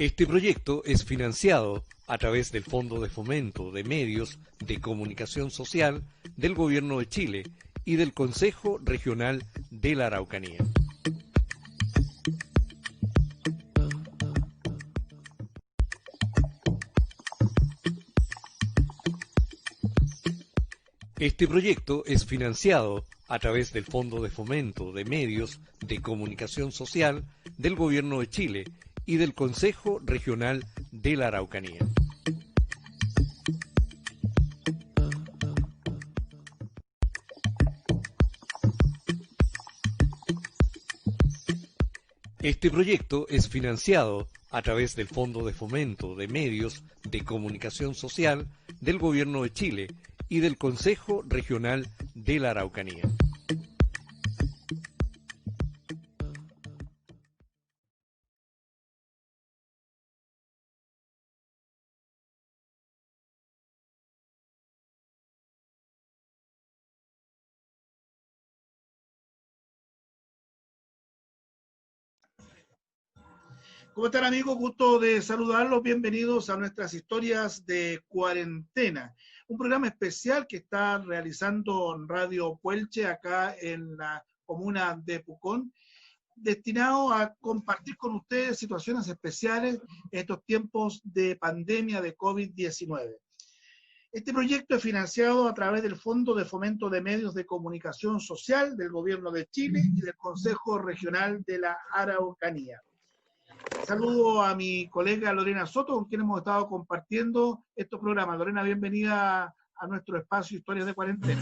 Este proyecto es financiado a través del Fondo de Fomento de Medios de Comunicación Social del Gobierno de Chile y del Consejo Regional de la Araucanía. Este proyecto es financiado a través del Fondo de Fomento de Medios de Comunicación Social del Gobierno de Chile y del Consejo Regional de la Araucanía. Este proyecto es financiado a través del Fondo de Fomento de Medios de Comunicación Social del Gobierno de Chile y del Consejo Regional de la Araucanía. ¿Cómo están, amigos? Gusto de saludarlos. Bienvenidos a nuestras historias de cuarentena. Un programa especial que está realizando Radio Puelche acá en la comuna de Pucón, destinado a compartir con ustedes situaciones especiales en estos tiempos de pandemia de COVID-19. Este proyecto es financiado a través del Fondo de Fomento de Medios de Comunicación Social del Gobierno de Chile y del Consejo Regional de la Araucanía. Saludo a mi colega Lorena Soto, con quien hemos estado compartiendo estos programas. Lorena, bienvenida a nuestro espacio Historias de Cuarentena.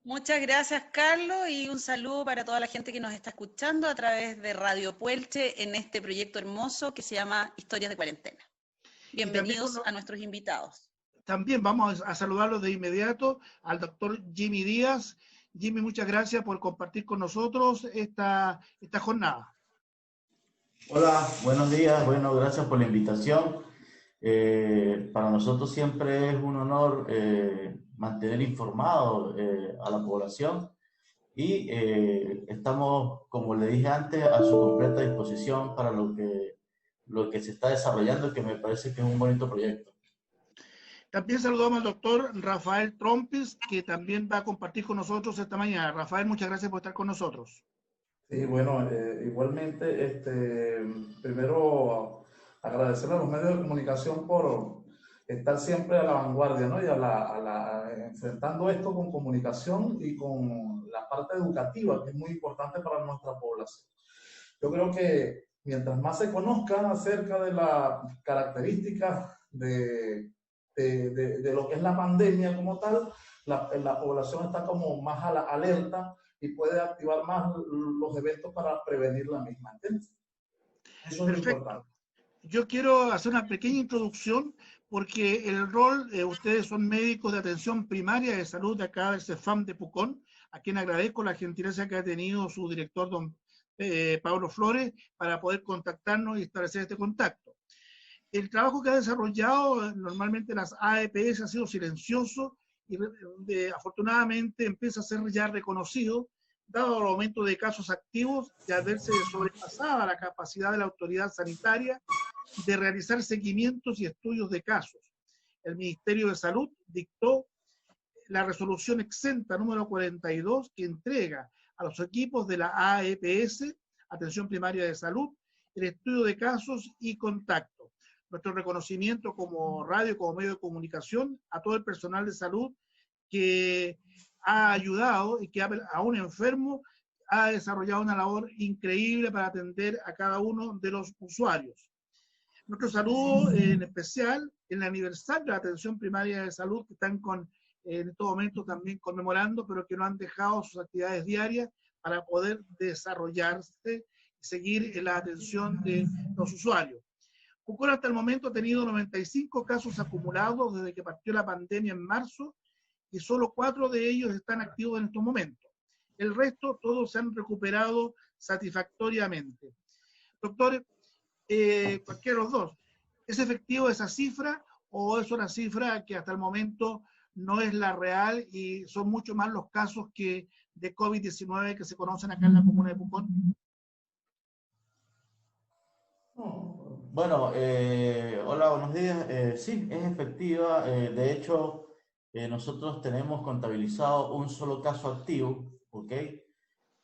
Muchas gracias, Carlos, y un saludo para toda la gente que nos está escuchando a través de Radio Puelche en este proyecto hermoso que se llama Historias de Cuarentena. Bienvenidos a nuestros invitados. También vamos a saludarlos de inmediato al doctor Jimmy Díaz. Jimmy, muchas gracias por compartir con nosotros esta jornada. Hola, buenos días. Bueno, gracias por la invitación. Para nosotros siempre es un honor mantener informado a la población y estamos, como le dije antes, a su completa disposición para lo que se está desarrollando, que me parece que es un bonito proyecto. También saludamos al doctor Rafael Trompis, que también va a compartir con nosotros esta mañana. Rafael, muchas gracias por estar con nosotros. Sí, bueno, igualmente, primero agradecer a los medios de comunicación por estar siempre a la vanguardia, ¿no? Y enfrentando esto con comunicación y con la parte educativa, que es muy importante para nuestra población. Yo creo que mientras más se conozcan acerca de las características de lo que es la pandemia como tal, la población está como más a la alerta y puede activar más los eventos para prevenir la misma. ¿Entiendes? Eso es perfecto. importante. Yo quiero hacer una pequeña introducción porque el rol, ustedes son médicos de atención primaria de salud de acá del CEFAM de Pucón, a quien agradezco la gentileza que ha tenido su director, don Pablo Flores, para poder contactarnos y establecer este contacto. El trabajo que ha desarrollado normalmente las AEPS ha sido silencioso y afortunadamente empieza a ser ya reconocido, dado el aumento de casos activos y al verse sobrepasada la capacidad de la autoridad sanitaria de realizar seguimientos y estudios de casos. El Ministerio de Salud dictó la resolución exenta número 42 que entrega a los equipos de la AEPS, Atención Primaria de Salud, el estudio de casos y contacto. Nuestro reconocimiento como radio, como medio de comunicación, a todo el personal de salud que ha ayudado y que a un enfermo ha desarrollado una labor increíble para atender a cada uno de los usuarios. Nuestro saludo en especial en el aniversario de la atención primaria de salud que están en este momento también conmemorando, pero que no han dejado sus actividades diarias para poder desarrollarse y seguir en la atención de los usuarios. Pucón hasta el momento ha tenido 95 casos acumulados desde que partió la pandemia en marzo y solo 4 de ellos están activos en estos momentos. El resto, todos se han recuperado satisfactoriamente. Doctor, cualquiera de los dos, ¿es efectivo esa cifra o es una cifra que hasta el momento no es la real y son mucho más los casos de COVID-19 que se conocen acá en la comuna de Pucón? Bueno, hola, buenos días. Sí, es efectiva. De hecho, nosotros tenemos contabilizado un solo caso activo, ¿ok?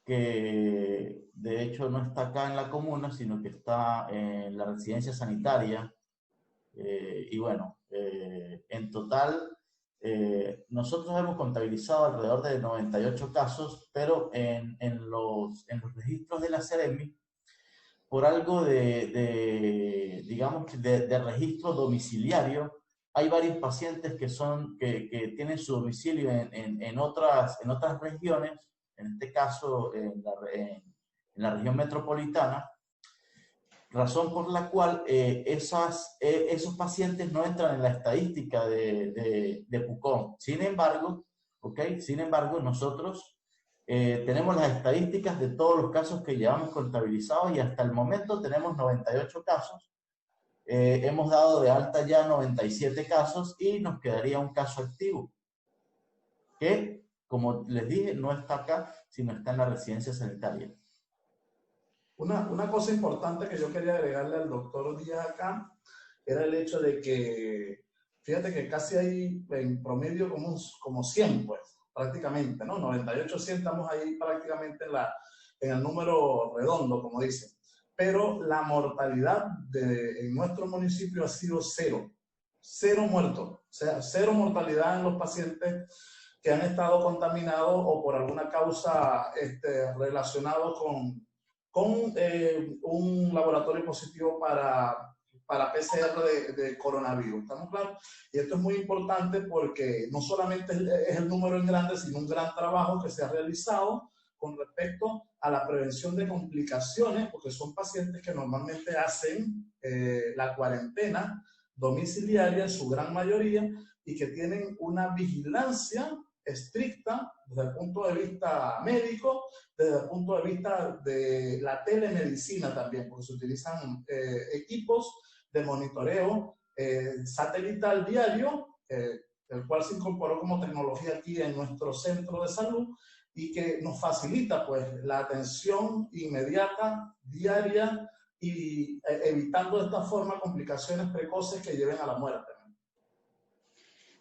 Que de hecho no está acá en la comuna, sino que está en la residencia sanitaria. Y bueno, en total, nosotros hemos contabilizado alrededor de 98 casos, pero en los registros de la Seremi, por algo digamos, de registro domiciliario, hay varios pacientes que tienen su domicilio en otras regiones, en este caso en la región metropolitana, razón por la cual esos pacientes no entran en la estadística de PUCON. Sin embargo, ¿okay? Sin embargo, nosotros tenemos las estadísticas de todos los casos que llevamos contabilizados y hasta el momento tenemos 98 casos. Hemos dado de alta ya 97 casos y nos quedaría un caso activo, que, como les dije, no está acá, sino está en la residencia sanitaria. Una cosa importante que yo quería agregarle al doctor Díaz acá era el hecho de que, fíjate que casi hay en promedio como 100, pues, prácticamente, ¿no? 98, 100, estamos ahí prácticamente en el número redondo, como dicen. Pero la mortalidad en nuestro municipio ha sido cero. Cero muertos. O sea, cero mortalidad en los pacientes que han estado contaminados o por alguna causa relacionado con un laboratorio positivo para PCR de coronavirus. ¿Estamos claros? Y esto es muy importante porque no solamente es el número en grande, sino un gran trabajo que se ha realizado con respecto a la prevención de complicaciones, porque son pacientes que normalmente hacen la cuarentena domiciliaria en su gran mayoría y que tienen una vigilancia estricta desde el punto de vista médico, desde el punto de vista de la telemedicina también, porque se utilizan equipos de monitoreo satelital diario, el cual se incorporó como tecnología aquí en nuestro centro de salud y que nos facilita pues la atención inmediata, diaria y evitando de esta forma complicaciones precoces que lleven a la muerte.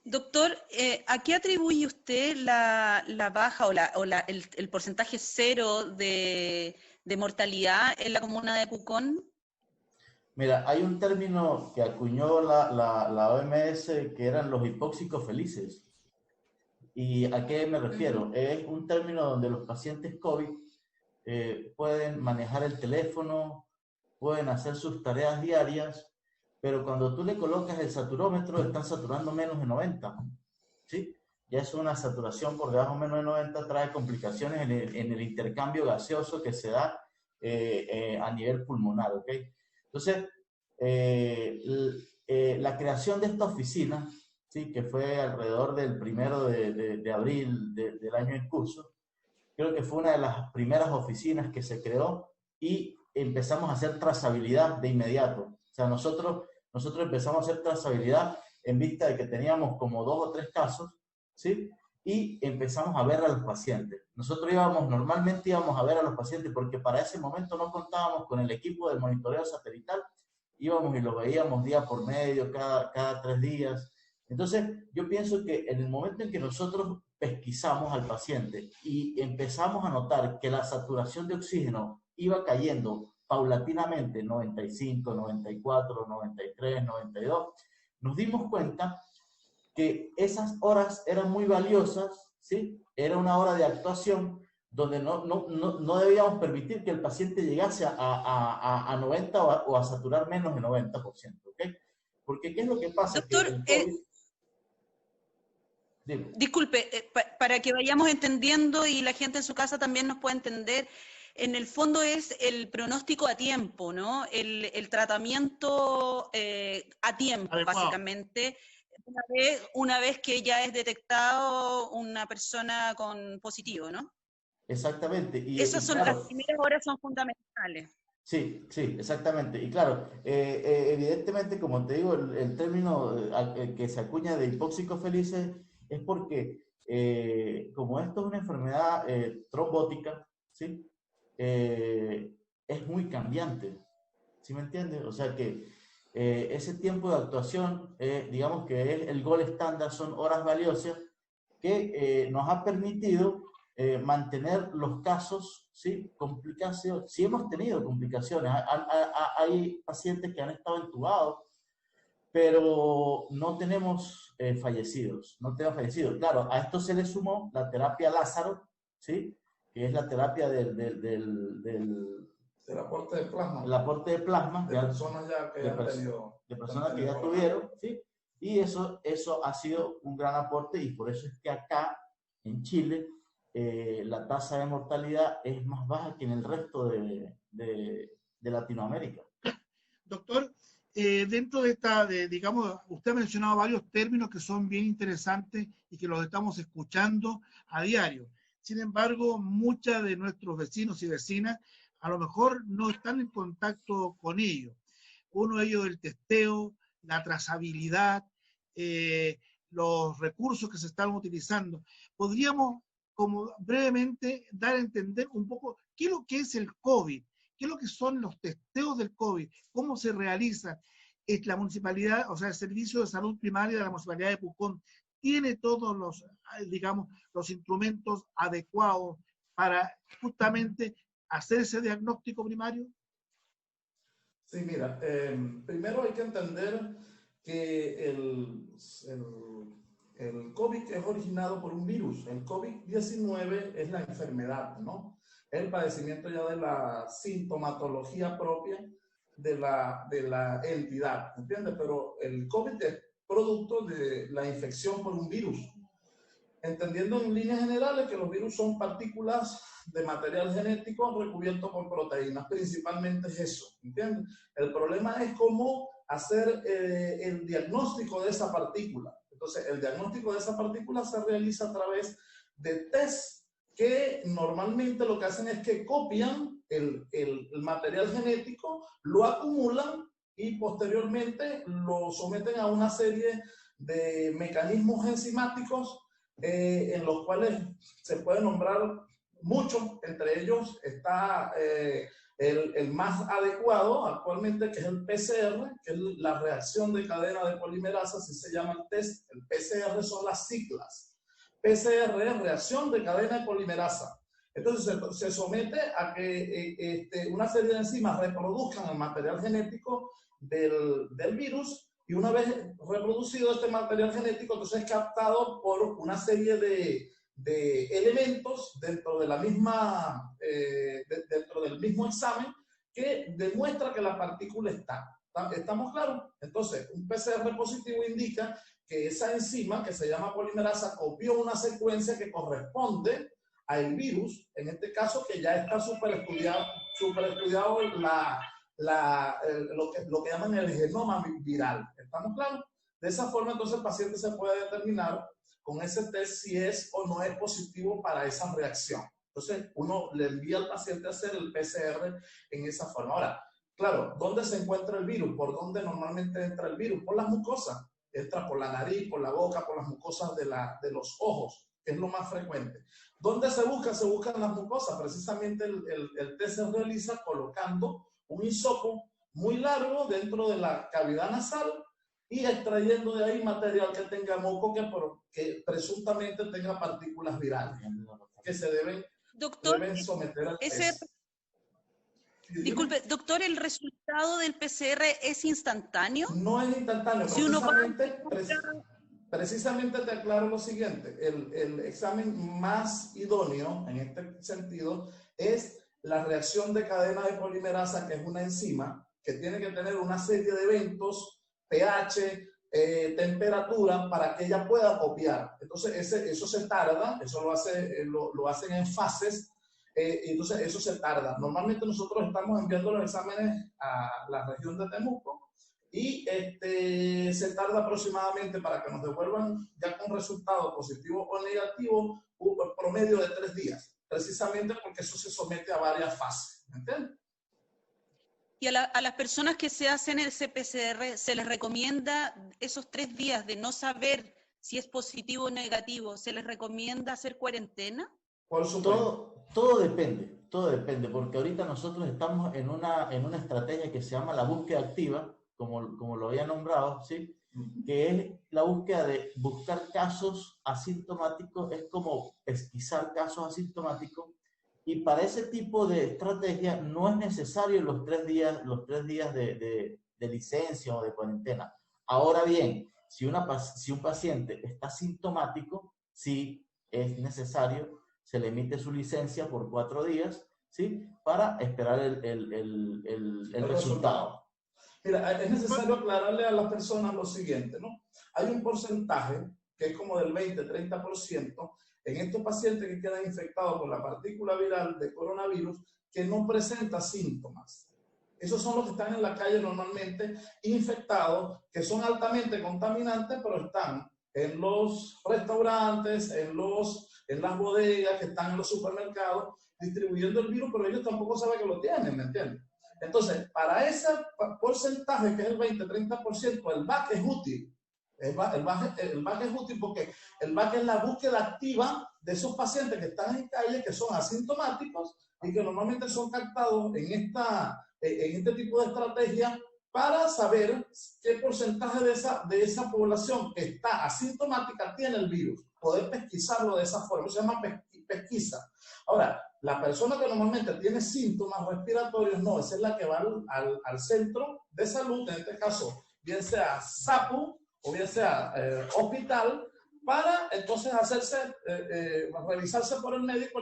Doctor, ¿a qué atribuye usted la baja o el porcentaje cero de mortalidad en la comuna de Pucón? Mira, hay un término que acuñó la OMS que eran los hipóxicos felices. ¿Y a qué me refiero? Es un término donde los pacientes COVID pueden manejar el teléfono, pueden hacer sus tareas diarias, pero cuando tú le colocas el saturómetro están saturando menos de 90, ¿sí? Ya es una saturación por debajo de menos de 90, trae complicaciones en el intercambio gaseoso que se da a nivel pulmonar, ¿ok? Entonces, la creación de esta oficina, ¿sí? Que fue alrededor del 1 de abril del año en curso, creo que fue una de las primeras oficinas que se creó y empezamos a hacer trazabilidad de inmediato. O sea, nosotros empezamos a hacer trazabilidad en vista de que teníamos como 2 o 3 casos, ¿sí? Y empezamos a ver a los pacientes. Nosotros normalmente íbamos a ver a los pacientes porque para ese momento no contábamos con el equipo de monitoreo satelital, íbamos y los veíamos día por medio, cada 3 días. Entonces, yo pienso que en el momento en que nosotros pesquisamos al paciente y empezamos a notar que la saturación de oxígeno iba cayendo paulatinamente, 95, 94, 93, 92, nos dimos cuenta que esas horas eran muy valiosas, ¿sí? Era una hora de actuación donde no debíamos permitir que el paciente llegase a 90 o a saturar menos de 90%, ¿ok? Porque ¿qué es lo que pasa? Doctor, que el COVID... disculpe, para que vayamos entendiendo y la gente en su casa también nos pueda entender, en el fondo es el pronóstico a tiempo, ¿no? El tratamiento a tiempo, Adecuado. básicamente, una vez que ya es detectado una persona con positivo, ¿no? Exactamente. Esas son claro, las primeras horas son fundamentales. sí, sí, exactamente. Y claro, evidentemente, como te digo, el término que se acuña de hipóxicos felices es porque, como esto es una enfermedad trombótica, ¿sí? Es muy cambiante. ¿Sí me entiendes? O sea que ese tiempo de actuación, digamos que es el gold estándar, son horas valiosas que nos ha permitido mantener los casos, ¿sí? Complicaciones, sí hemos tenido complicaciones, hay pacientes que han estado entubados, pero no tenemos fallecidos, no tenemos fallecidos. Claro, a esto se le sumó la terapia Lázaro, ¿sí? Que es la terapia del aporte de plasma. El aporte de plasma. De personas ya que han tenido. De personas que ya tuvieron, ¿sí? Y eso ha sido un gran aporte y por eso es que acá, en Chile, la tasa de mortalidad es más baja que en el resto de Latinoamérica. Doctor, dentro de digamos, usted ha mencionado varios términos que son bien interesantes y que los estamos escuchando a diario. Sin embargo, muchos de nuestros vecinos y vecinas a lo mejor no están en contacto con ellos. Uno de ellos es el testeo, la trazabilidad, los recursos que se están utilizando. ¿Podríamos, como brevemente, dar a entender un poco qué es lo que es el COVID? ¿Qué es lo que son los testeos del COVID? ¿Cómo se realizan? La municipalidad, o sea, el Servicio de Salud Primaria de la Municipalidad de Pucón, tiene todos los, digamos, los instrumentos adecuados para justamente hacer ese diagnóstico primario? Sí, mira, primero hay que entender que el COVID es originado por un virus. El COVID-19 es la enfermedad, ¿no? El padecimiento ya de la sintomatología propia de la entidad, ¿entiendes? Pero el COVID es producto de la infección por un virus. Entendiendo en líneas generales que los virus son partículas de material genético recubierto por proteínas, principalmente es eso, ¿entiendes? El problema es cómo hacer el diagnóstico de esa partícula. Entonces, el diagnóstico de esa partícula se realiza a través de test que normalmente lo que hacen es que copian el material genético, lo acumulan y posteriormente lo someten a una serie de mecanismos enzimáticos en los cuales se puede nombrar muchos, entre ellos está el más adecuado actualmente, que es el PCR, que es la reacción de cadena de polimerasa, así se llama el test. El PCR son las siglas. PCR es reacción de cadena de polimerasa. Entonces se somete a que una serie de enzimas reproduzcan el material genético del virus, y una vez reproducido este material genético, entonces es captado por una serie de elementos dentro de la misma, dentro del mismo examen, que demuestra que la partícula está. ¿Estamos claros? Entonces, un PCR positivo indica que esa enzima, que se llama polimerasa, copió una secuencia que corresponde al virus, en este caso que ya está súper estudiado lo que llaman el genoma viral. ¿Estamos claros? De esa forma, entonces, el paciente se puede determinar con ese test si es o no es positivo para esa reacción. Entonces, uno le envía al paciente a hacer el PCR en esa forma. Ahora, claro, ¿dónde se encuentra el virus? ¿Por dónde normalmente entra el virus? Por las mucosas. Entra por la nariz, por la boca, por las mucosas de los ojos, que es lo más frecuente. ¿Dónde se busca? Se buscan las mucosas. Precisamente el test se realiza colocando un hisopo muy largo dentro de la cavidad nasal y extrayendo de ahí material que tenga moco, que presuntamente tenga partículas virales, que se deben someter al test. Disculpe, doctor, ¿el resultado del PCR es instantáneo? No es instantáneo. Si precisamente te aclaro lo siguiente. El examen más idóneo en este sentido es la reacción de cadena de polimerasa, que es una enzima que tiene que tener una serie de eventos, pH, temperatura, para que ella pueda copiar. Entonces, eso se tarda, eso lo hacen en fases, entonces eso se tarda. Normalmente nosotros estamos enviando los exámenes a la región de Temuco y se tarda aproximadamente, para que nos devuelvan ya con resultado positivo o negativo, un promedio de 3 días, precisamente porque eso se somete a varias fases, ¿me entiendes? Y a las personas que se hacen ese PCR, ¿se les recomienda esos 3 días de no saber si es positivo o negativo? ¿Se les recomienda hacer cuarentena? Por supuesto. todo depende, porque ahorita nosotros estamos en una estrategia que se llama la búsqueda activa, como lo había nombrado, ¿sí? Que es la búsqueda de buscar casos asintomáticos, es como pesquisar casos asintomáticos, y para ese tipo de estrategia no es necesario los 3 días de licencia o de cuarentena. Ahora bien, si un paciente está sintomático, sí es necesario, se le emite su licencia por 4 días, ¿sí? Para esperar el resultado. Mira, es necesario aclararle a las personas lo siguiente, ¿no? Hay un porcentaje que es como del 20-30% en estos pacientes que quedan infectados por la partícula viral de coronavirus que no presenta síntomas. Esos son los que están en la calle normalmente infectados, que son altamente contaminantes, pero están en los restaurantes, en las bodegas, que están en los supermercados, distribuyendo el virus, pero ellos tampoco saben que lo tienen, ¿me entiendes? Entonces, para ese porcentaje, que es el 20-30%, el BAC es útil. El BAC es útil porque el BAC es la búsqueda activa de esos pacientes que están en calle, que son asintomáticos y que normalmente son captados en este tipo de estrategia para saber qué porcentaje de esa población que está asintomática tiene el virus. Poder pesquisarlo de esa forma, se llama pesquisa. Ahora, la persona que normalmente tiene síntomas respiratorios, no, esa es la que va al centro de salud, en este caso, bien sea SAPU o bien sea hospital, para entonces revisarse por el médico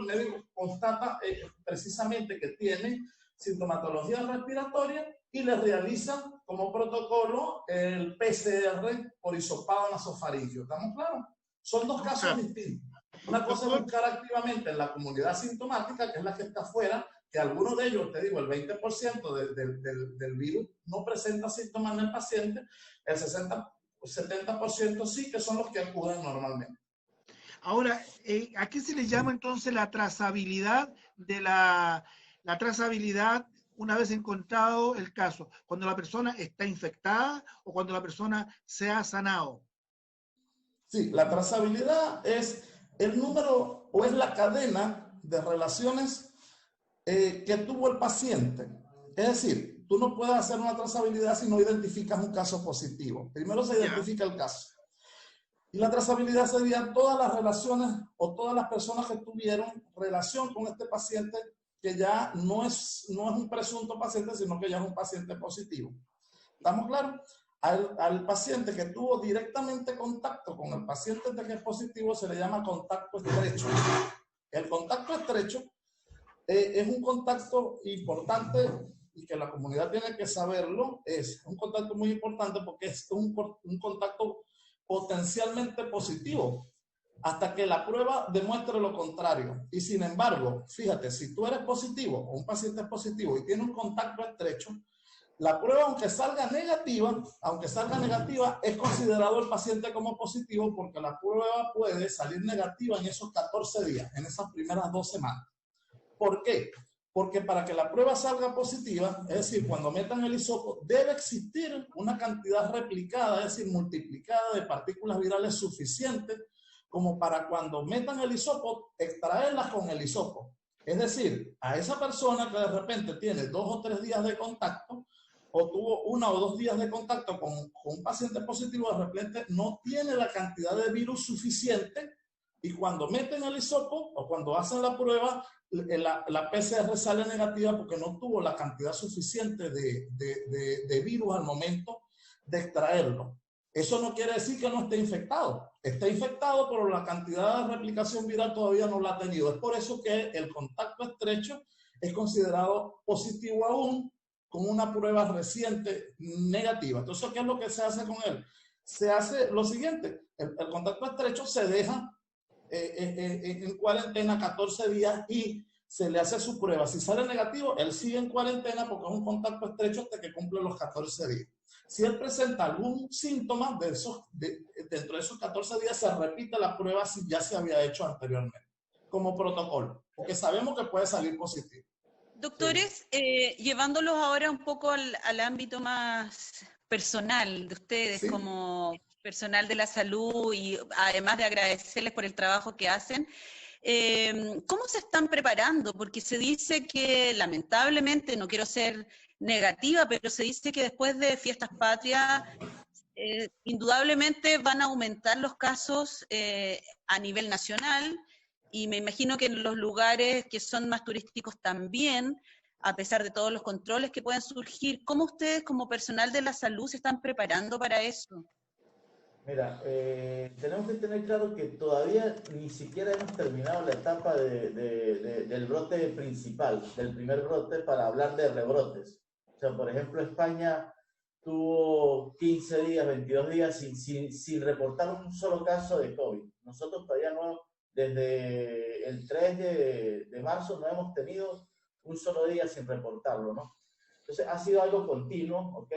constata precisamente que tiene sintomatología respiratoria y le realiza como protocolo el PCR por hisopado nasofaríngeo. ¿Estamos claros? Son dos casos distintos. Una cosa es buscar activamente en la comunidad sintomática, que es la que está afuera, que algunos de ellos, te digo, el 20% del virus no presenta síntomas en el paciente, el 70% sí, que son los que acuden normalmente. Ahora, ¿a qué se le llama entonces la trazabilidad de la trazabilidad una vez encontrado el caso? ¿Cuando la persona está infectada o cuando la persona se ha sanado? Sí, la trazabilidad es el número o es la cadena de relaciones que tuvo el paciente. Es decir, tú no puedes hacer una trazabilidad si no identificas un caso positivo. Primero se identifica el caso. Y la trazabilidad sería todas las relaciones o todas las personas que tuvieron relación con este paciente que ya no es un presunto paciente, sino que ya es un paciente positivo. ¿Estamos claros? Al paciente que tuvo directamente contacto con el paciente que es positivo se le llama contacto estrecho. El contacto estrecho es un contacto importante y que la comunidad tiene que saberlo. Es un contacto muy importante porque es un contacto potencialmente positivo hasta que la prueba demuestre lo contrario. Y sin embargo, fíjate, si tú eres positivo o un paciente es positivo y tiene un contacto estrecho, la prueba, aunque salga negativa, es considerado el paciente como positivo porque la prueba puede salir negativa en esos 14 días, en esas primeras 2 semanas. ¿Por qué? Porque para que la prueba salga positiva, es decir, cuando metan el hisopo, debe existir una cantidad replicada, es decir, multiplicada de partículas virales suficiente como para cuando metan el hisopo, extraerlas con el hisopo. Es decir, a esa persona que de repente tiene 2 o 3 días de contacto, o tuvo 1 o 2 días de contacto con un paciente positivo, de repente no tiene la cantidad de virus suficiente y cuando meten el hisopo o cuando hacen la prueba, la PCR sale negativa porque no tuvo la cantidad suficiente de virus al momento de extraerlo. Eso no quiere decir que no esté infectado. Está infectado, pero la cantidad de replicación viral todavía no la ha tenido. Es por eso que el contacto estrecho es considerado positivo aún con una prueba reciente negativa. Entonces, ¿qué es lo que se hace con él? Se hace lo siguiente, el contacto estrecho se deja en cuarentena 14 días y se le hace su prueba. Si sale negativo, él sigue en cuarentena porque es un contacto estrecho hasta que cumple los 14 días. Si él presenta algún síntoma dentro de esos 14 días, se repite la prueba si ya se había hecho anteriormente, como protocolo, porque sabemos que puede salir positivo. Doctores, llevándolos ahora un poco al ámbito más personal de ustedes, como personal de la salud, y además de agradecerles por el trabajo que hacen, ¿Cómo se están preparando? Porque se dice que, lamentablemente, no quiero ser negativa, pero se dice que después de Fiestas Patrias, indudablemente van a aumentar los casos a nivel nacional, y me imagino que en los lugares que son más turísticos también, a pesar de todos los controles que pueden surgir. ¿Cómo ustedes, como personal de la salud, se están preparando para eso? Mira, tenemos que tener claro que todavía ni siquiera hemos terminado la etapa del brote principal, del primer brote, para hablar de rebrotes. O sea, por ejemplo, España tuvo 15 días, 22 días sin reportar un solo caso de COVID. Nosotros todavía no, desde el 3 de marzo, no hemos tenido un solo día sin reportarlo, ¿no? Entonces, ha sido algo continuo, ¿ok?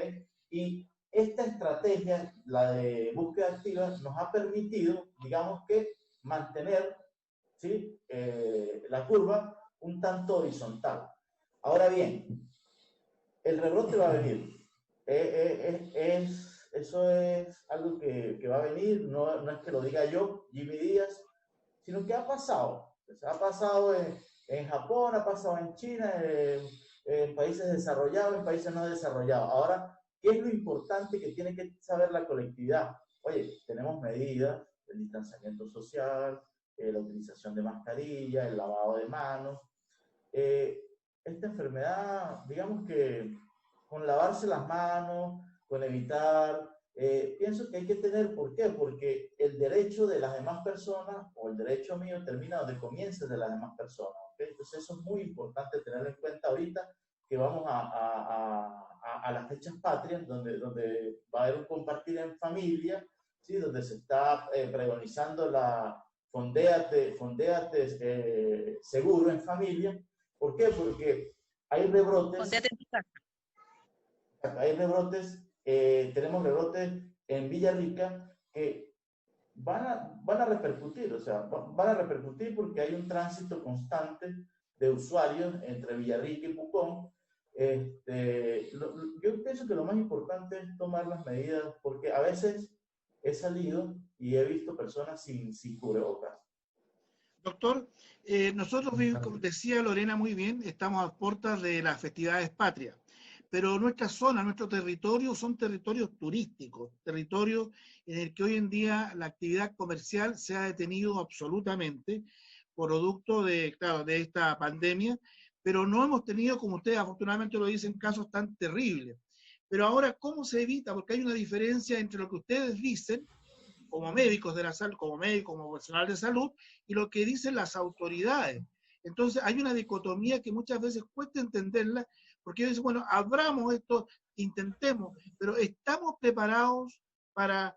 Y esta estrategia, la de búsqueda activa, nos ha permitido, digamos que, mantener, ¿sí? La curva un tanto horizontal. Ahora bien, el rebrote va a venir. Eso es algo que va a venir, no es que lo diga yo, Jimmy Díaz, sino que ha pasado. Ha pasado en Japón, ha pasado en China, en países desarrollados, en países no desarrollados. Ahora, ¿qué es lo importante que tiene que saber la colectividad? Oye, tenemos medidas, el distanciamiento social, la utilización de mascarilla, el lavado de manos. Esta enfermedad, digamos que con lavarse las manos, con evitar, pienso que hay que tener, ¿por qué? Porque el derecho de las demás personas, o el derecho mío, termina donde comienza el de las demás personas, ¿okay? Entonces eso es muy importante tenerlo en cuenta ahorita, que vamos a las fechas patrias, donde va a haber un compartir en familia, ¿sí? Donde se está pregonizando la fondéate seguro en familia. ¿Por qué? Porque hay rebrotes. Hay rebrotes, tenemos rebrotes en Villarrica que van a repercutir, o sea, van a repercutir porque hay un tránsito constante de usuarios entre Villarrica y Pucón. Yo pienso que lo más importante es tomar las medidas, porque a veces he salido y he visto personas sin cubrebocas. Doctor, nosotros, como decía Lorena muy bien, estamos a puertas de las festividades patrias, pero nuestra zona, nuestro territorio son territorios turísticos, territorios en el que hoy en día la actividad comercial se ha detenido absolutamente, producto de, claro, de esta pandemia, pero no hemos tenido, como ustedes afortunadamente lo dicen, casos tan terribles. Pero ahora, ¿cómo se evita? Porque hay una diferencia entre lo que ustedes dicen como médicos de la salud, como médicos, como personal de salud, y lo que dicen las autoridades. Entonces hay una dicotomía que muchas veces cuesta entenderla, porque ellos dicen, bueno, abramos esto, intentemos, pero estamos preparados para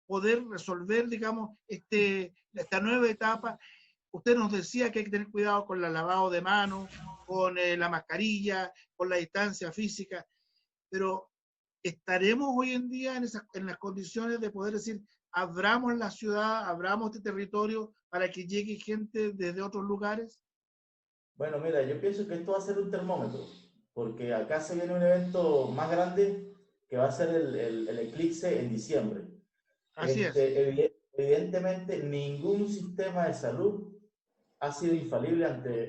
poder resolver, digamos, esta nueva etapa. Usted nos decía que hay que tener cuidado con el lavado de manos, con la mascarilla, con la distancia física, pero ¿estaremos hoy en día en las condiciones de poder decir, abramos la ciudad, abramos este territorio para que llegue gente desde otros lugares? Bueno, mira, yo pienso que esto va a ser un termómetro, porque acá se viene un evento más grande que va a ser el eclipse en diciembre. Así es. Evidentemente, ningún sistema de salud ha sido infalible ante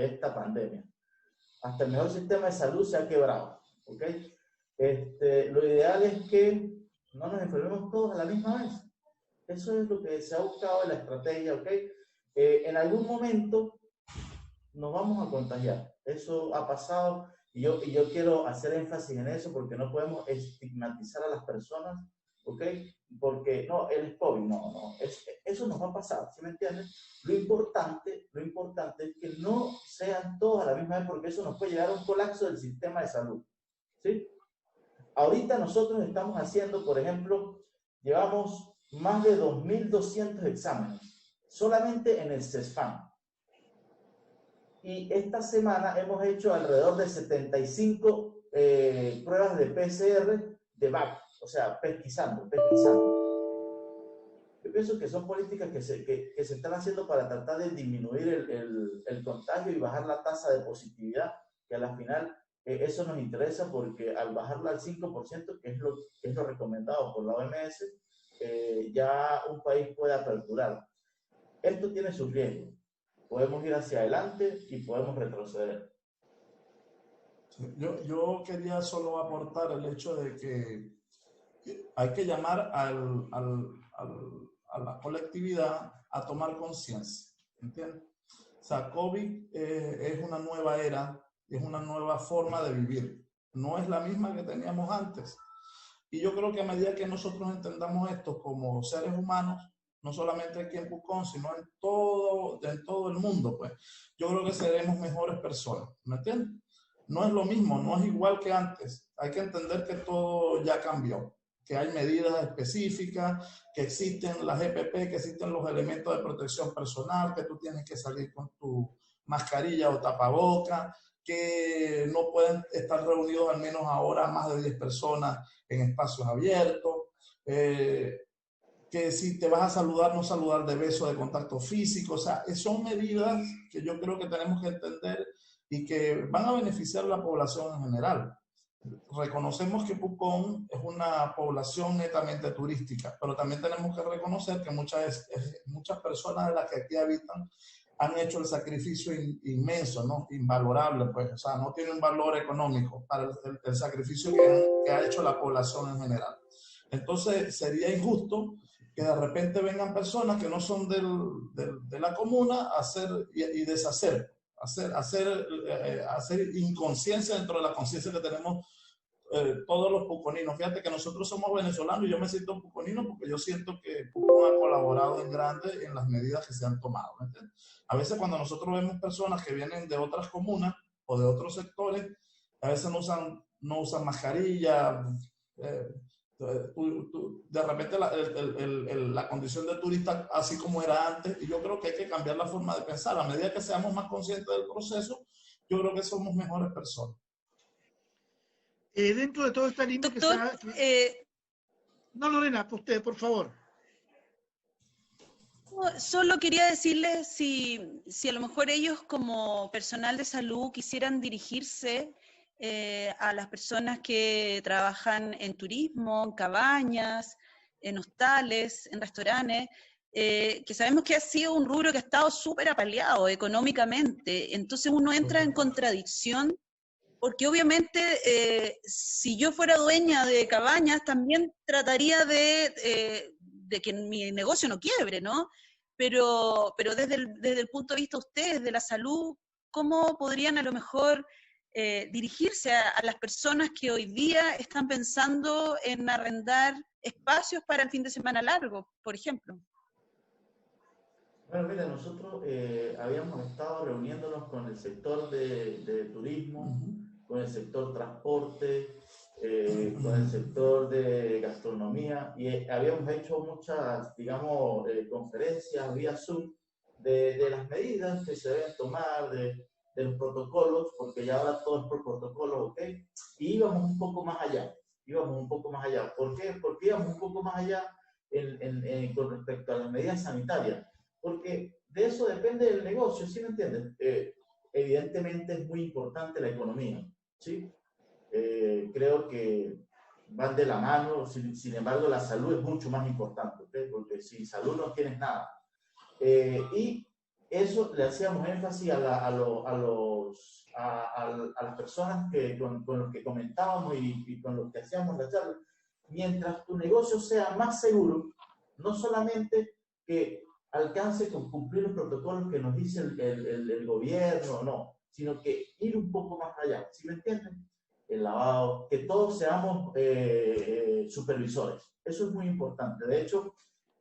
esta pandemia. Hasta el mejor sistema de salud se ha quebrado, ¿ok? Lo ideal es que no nos enfermemos todos a la misma vez. Eso es lo que se ha buscado en la estrategia, ¿ok? En algún momento nos vamos a contagiar. Eso ha pasado y yo quiero hacer énfasis en eso porque no podemos estigmatizar a las personas, ¿ok? Porque no, él es COVID, no, eso nos va a pasar, ¿sí me entiendes? Lo importante es que no sean todos a la misma vez porque eso nos puede llevar a un colapso del sistema de salud, ¿sí? Ahorita nosotros estamos haciendo, por ejemplo, llevamos más de 2.200 exámenes, solamente en el CESFAM. Y esta semana hemos hecho alrededor de 75 pruebas de PCR de BAC, o sea, pesquisando. Yo pienso que son políticas que se están haciendo para tratar de disminuir el contagio y bajar la tasa de positividad, que a la final eso nos interesa porque al bajarla al 5%, que es lo recomendado por la OMS, ya un país puede aperturar. esto tiene su riesgo. Podemos ir hacia adelante y podemos retroceder. Yo quería solo aportar el hecho de que hay que llamar a la colectividad a tomar conciencia, ¿entiendes? O sea, COVID es una nueva era, es una nueva forma de vivir. No es la misma que teníamos antes. Y yo creo que a medida que nosotros entendamos esto como seres humanos, no solamente aquí en Pucón, sino en todo el mundo, pues yo creo que seremos mejores personas, ¿me entiendes? No es lo mismo, no es igual que antes. Hay que entender que todo ya cambió, que hay medidas específicas, que existen las EPP, que existen los elementos de protección personal, que tú tienes que salir con tu mascarilla o tapaboca, que no pueden estar reunidos al menos ahora más de 10 personas en espacios abiertos, que si te vas a saludar, no saludar de beso, de contacto físico. O sea, son medidas que yo creo que tenemos que entender y que van a beneficiar a la población en general. Reconocemos que Pucón es una población netamente turística, pero también tenemos que reconocer que muchas personas de las que aquí habitan han hecho el sacrificio inmenso, ¿no? Invalorable, pues, o sea, no tiene un valor económico para el sacrificio que ha hecho la población en general. Entonces, sería injusto que de repente vengan personas que no son de la comuna a hacer y deshacer, hacer inconsciencia dentro de la conciencia que tenemos todos los puconinos. Fíjate que nosotros somos venezolanos y yo me siento puconino porque yo siento que Pucón ha colaborado en grande en las medidas que se han tomado, ¿me entiendes? A veces cuando nosotros vemos personas que vienen de otras comunas o de otros sectores, a veces no usan mascarilla, de repente la condición de turista así como era antes, y yo creo que hay que cambiar la forma de pensar. A medida que seamos más conscientes del proceso, yo creo que somos mejores personas. Dentro de toda esta línea que Doctor, No, Lorena, usted, por favor. Solo quería decirles si a lo mejor ellos como personal de salud quisieran dirigirse a las personas que trabajan en turismo, en cabañas, en hostales, en restaurantes, que sabemos que ha sido un rubro que ha estado súper apaleado económicamente. Entonces uno entra en contradicción, porque obviamente si yo fuera dueña de cabañas también trataría de que mi negocio no quiebre, ¿no? Pero desde el punto de vista de ustedes, de la salud, ¿cómo podrían a lo mejor dirigirse a las personas que hoy día están pensando en arrendar espacios para el fin de semana largo, por ejemplo? Bueno, mira, nosotros habíamos estado reuniéndonos con el sector de turismo, con el sector transporte, con el sector de gastronomía, y habíamos hecho muchas, digamos, conferencias vía Zoom de las medidas que se deben tomar, de los protocolos, porque ya ahora todo es por protocolo, ¿ok? Y íbamos un poco más allá, ¿Por qué? Porque íbamos un poco más allá con respecto a las medidas sanitarias, porque de eso depende el negocio, ¿sí me entiendes? Evidentemente es muy importante la economía, ¿sí? Creo que van de la mano, sin embargo la salud es mucho más importante, ¿okay? Porque sin salud no tienes nada. Y eso le hacíamos énfasis a las personas con los que comentábamos y con los que hacíamos la charla. Mientras tu negocio sea más seguro, no solamente que alcance con cumplir los protocolos que nos dice el gobierno, no, sino que ir un poco más allá, ¿sí me entienden? El lavado, que todos seamos supervisores. Eso es muy importante. De hecho,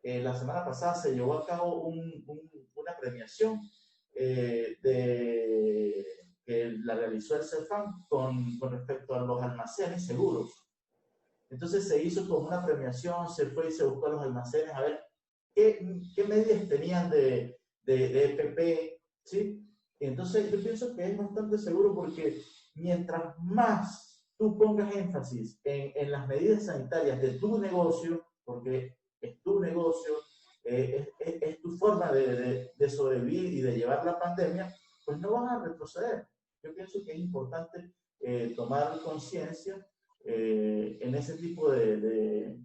la semana pasada se llevó a cabo una premiación que la realizó el CEFAM con respecto a los almacenes seguros. Entonces se hizo como una premiación, se fue y se buscó a los almacenes a ver qué medidas tenían de EPP, ¿sí? Entonces yo pienso que es bastante seguro porque mientras más tú pongas énfasis en las medidas sanitarias de tu negocio, porque es tu negocio, es tu forma de sobrevivir y de llevar la pandemia, pues no vas a retroceder. Yo pienso que es importante tomar conciencia en ese tipo de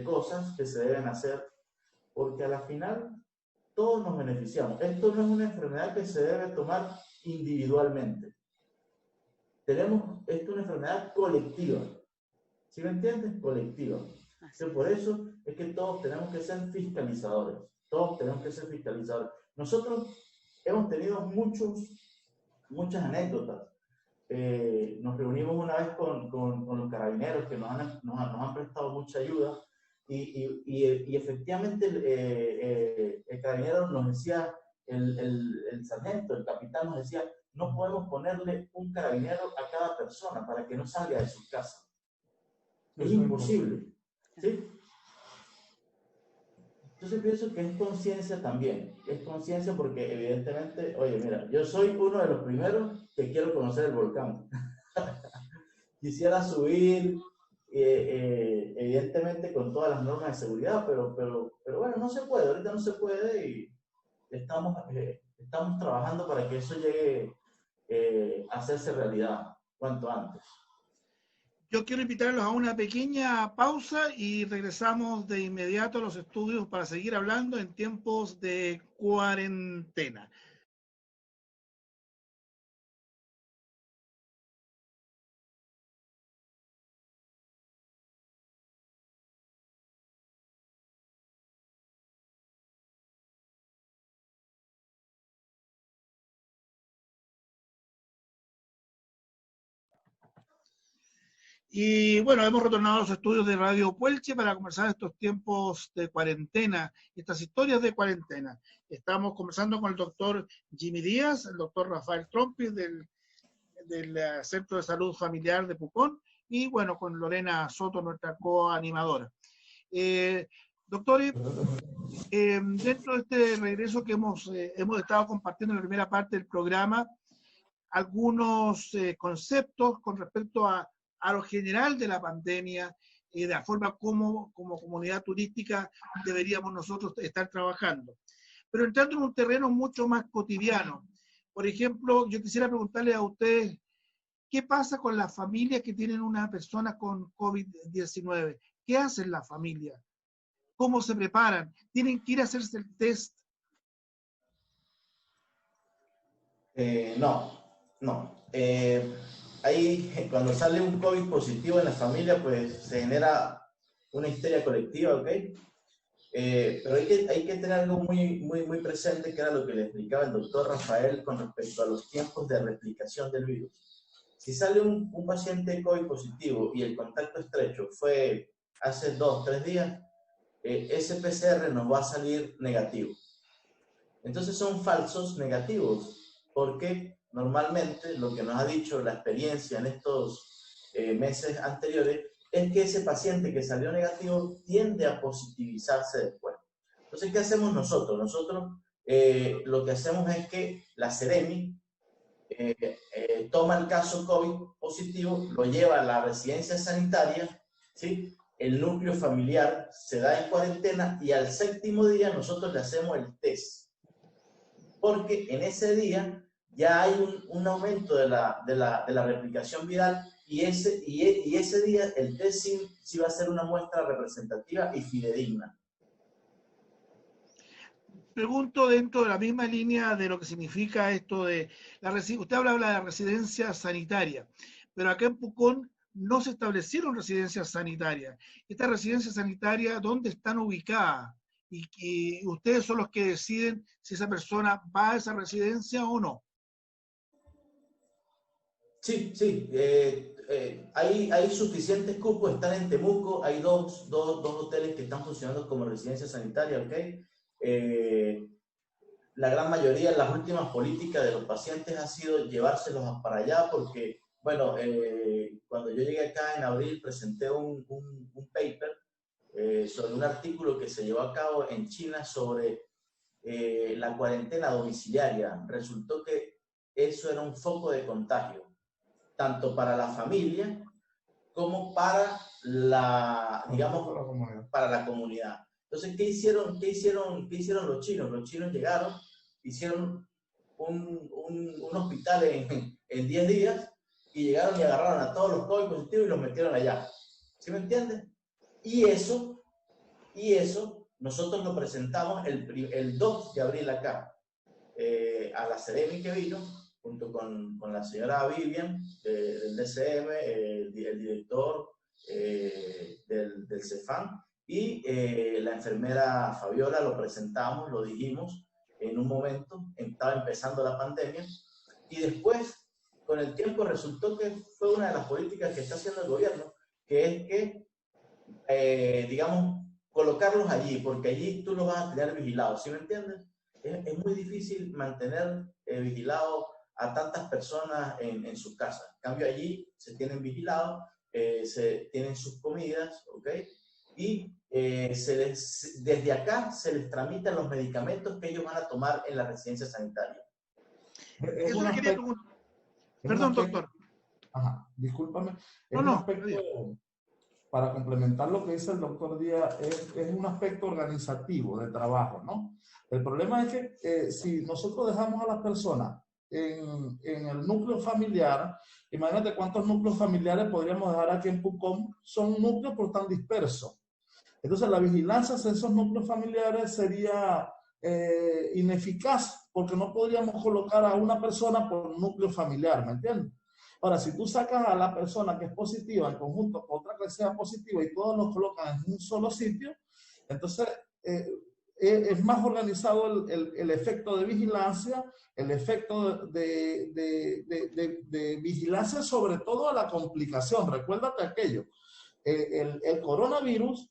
cosas que se deben hacer, porque a la final todos nos beneficiamos. Esto no es una enfermedad que se debe tomar individualmente. Esto es una enfermedad colectiva. ¿Sí me entiendes? Colectiva. Entonces, por eso es que todos tenemos que ser fiscalizadores. Todos tenemos que ser fiscalizadores. Nosotros hemos tenido muchas anécdotas. Nos reunimos una vez con los carabineros que nos han prestado mucha ayuda y efectivamente el carabinero nos decía, el sargento, el capitán nos decía, no podemos ponerle un carabinero a cada persona para que no salga de su casa. Es imposible. ¿Sí? Entonces pienso que es conciencia también. Es conciencia porque evidentemente, oye, mira, yo soy uno de los primeros que quiero conocer el volcán. Quisiera subir, evidentemente con todas las normas de seguridad, pero bueno, no se puede, ahorita no se puede y estamos trabajando para que eso llegue a hacerse realidad cuanto antes. Yo quiero invitarlos a una pequeña pausa y regresamos de inmediato a los estudios para seguir hablando en tiempos de cuarentena. Y bueno, hemos retornado a los estudios de Radio Puelche para conversar estos tiempos de cuarentena, estas historias de cuarentena. Estamos conversando con el doctor Jimmy Díaz, el doctor Rafael Trompis del Centro de Salud Familiar de Pucón, y bueno, con Lorena Soto, nuestra coanimadora. Doctores, dentro de este regreso que hemos estado compartiendo en la primera parte del programa, algunos conceptos con respecto a lo general de la pandemia, de la forma como comunidad turística deberíamos nosotros estar trabajando. Pero entrando en un terreno mucho más cotidiano, por ejemplo, yo quisiera preguntarle a ustedes, ¿qué pasa con las familias que tienen una persona con COVID-19? ¿Qué hacen las familias? ¿Cómo se preparan? ¿Tienen que ir a hacerse el test? No. Ahí, cuando sale un COVID positivo en la familia, pues se genera una histeria colectiva, ¿ok? Pero hay que tener algo muy presente, que era lo que le explicaba el doctor Rafael con respecto a los tiempos de replicación del virus. Si sale un paciente COVID positivo y el contacto estrecho fue hace 2 o 3 días, ese PCR nos va a salir negativo. Entonces son falsos negativos, porque normalmente lo que nos ha dicho la experiencia en estos meses anteriores es que ese paciente que salió negativo tiende a positivizarse después. Entonces, ¿qué hacemos nosotros? Nosotros lo que hacemos es que la Seremi toma el caso COVID positivo, lo lleva a la residencia sanitaria, ¿sí? El núcleo familiar se da en cuarentena y al 7º día nosotros le hacemos el test. Porque en ese día ya hay un aumento de la replicación viral y ese día el test sí va a ser una muestra representativa y fidedigna. Pregunto dentro de la misma línea de lo que significa esto de usted habla de la residencia sanitaria, pero acá en Pucón no se establecieron residencias sanitarias. Estas residencias sanitarias, ¿dónde están ubicadas? Y ustedes son los que deciden si esa persona va a esa residencia o no. Sí. Hay suficientes cupos, están en Temuco, hay dos hoteles que están funcionando como residencia sanitaria, ¿ok? La gran mayoría de las últimas políticas de los pacientes ha sido llevárselos para allá porque, bueno, cuando yo llegué acá en abril presenté un paper sobre un artículo que se llevó a cabo en China sobre la cuarentena domiciliaria. Resultó que eso era un foco de contagio, tanto para la familia como para para la comunidad. Entonces, ¿qué hicieron los chinos? Los chinos llegaron, hicieron un hospital en 10 días y llegaron y agarraron a todos los COVID positivos y los metieron allá. ¿Sí me entienden? Y eso nosotros lo presentamos el 2 de abril acá, a la Seremi que vino, junto con la señora Vivian del DCM, el director del CEFAM, y la enfermera Fabiola. Lo presentamos, lo dijimos en un momento, estaba empezando la pandemia, y después, con el tiempo, resultó que fue una de las políticas que está haciendo el gobierno, que es que, digamos, colocarlos allí, porque allí tú los vas a tener vigilados, ¿sí me entiendes? Es muy difícil mantener vigilado a tantas personas en sus casas. En cambio, allí se tienen vigilados, se tienen sus comidas, ¿ok? Y desde acá se les tramitan los medicamentos que ellos van a tomar en la residencia sanitaria. Eso le quería preguntar. Perdón, doctor. Ajá, discúlpame. No, aspecto, para complementar lo que dice el doctor Díaz, es un aspecto organizativo de trabajo, ¿no? El problema es que si nosotros dejamos a las personas en el núcleo familiar, imagínate cuántos núcleos familiares podríamos dejar aquí en Pucón, son núcleos pero tan dispersos. Entonces la vigilancia de esos núcleos familiares sería ineficaz, porque no podríamos colocar a una persona por núcleo familiar, ¿me entiendes? Ahora, si tú sacas a la persona que es positiva en conjunto con otra que sea positiva y todos los colocan en un solo sitio, entonces es más organizado el efecto de vigilancia, el efecto de vigilancia sobre todo a la complicación. Recuérdate aquello, el coronavirus